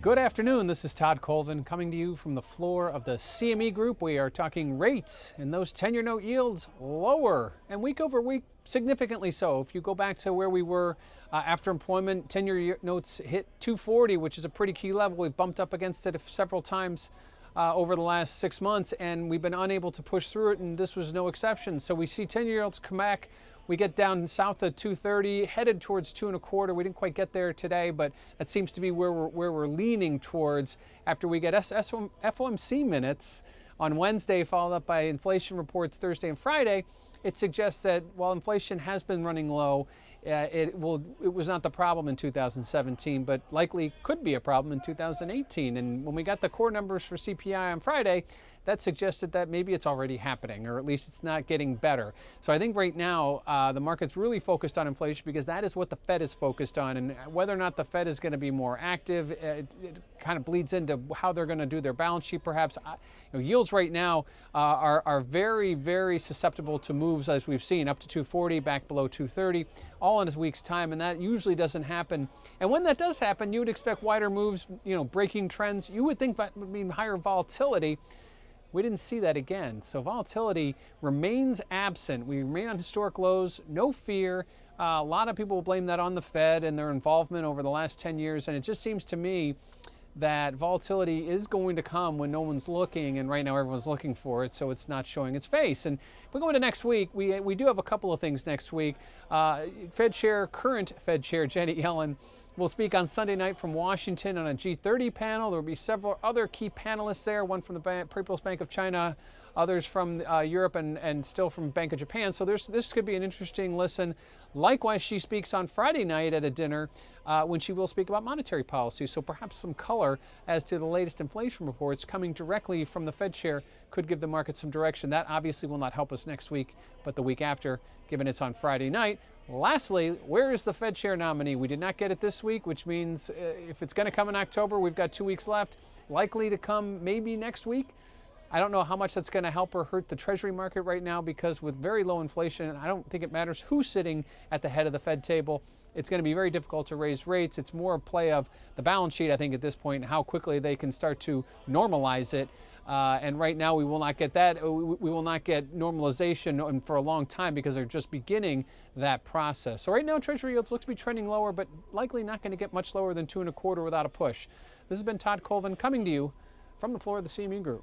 Good afternoon. This is Todd Colvin coming to you from the floor of the CME Group. We are talking rates and those 10-year note yields lower and week over week significantly so. If you go back to where we were after employment, 10-year notes hit 240, which is a pretty key level. We've bumped up against it several times over the last 6 months, and we've been unable to push through it, and this was no exception. So we see 10-year notes come back. We get down south of 230, headed towards 2.25. We didn't quite get there today, but that seems to be where we're leaning towards after we get FOMC minutes on Wednesday, followed up by inflation reports Thursday and Friday. It suggests that while inflation has been running low, it was not the problem in 2017, but likely could be a problem in 2018. And when we got the core numbers for CPI on Friday, that suggested that maybe it's already happening, or at least it's not getting better. So I think right now the market's really focused on inflation because that is what the Fed is focused on. And whether or not the Fed is going to be more active, it kind of bleeds into how they're going to do their balance sheet perhaps. Yields right now are very, very susceptible to moves as we've seen, up to 240, back below 230, all in a week's time, and that usually doesn't happen. And when that does happen, you would expect wider moves, breaking trends. You would think that would mean higher volatility. We didn't see that again. So volatility remains absent. We remain on historic lows, no fear. A lot of people blame that on the Fed and their involvement over the last 10 years. And it just seems to me that volatility is going to come when no one's looking, and right now everyone's looking for it, so it's not showing its face. And if we go into next week, we do have a couple of things next week. Current Fed Chair Janet Yellen will speak on Sunday night from Washington on a G30 panel. There will be several other key panelists there, one from the People's Bank of China, others from Europe, and still from Bank of Japan. So this could be an interesting listen. Likewise, she speaks on Friday night at a dinner when she will speak about monetary policy. So perhaps some color as to the latest inflation reports coming directly from the Fed chair could give the market some direction. That obviously will not help us next week, but the week after, given it's on Friday night. Lastly, where is the Fed chair nominee? We did not get it this week, which means if it's going to come in October, we've got 2 weeks left. Likely to come maybe next week. I don't know how much that's going to help or hurt the Treasury market right now, because with very low inflation, I don't think it matters who's sitting at the head of the Fed table. It's going to be very difficult to raise rates. It's more a play of the balance sheet, I think, at this point, and how quickly they can start to normalize it. And right now, we will not get that. We will not get normalization for a long time because they're just beginning that process. So right now, Treasury yields look to be trending lower, but likely not going to get much lower than 2.25 without a push. This has been Todd Colvin coming to you from the floor of the CME Group.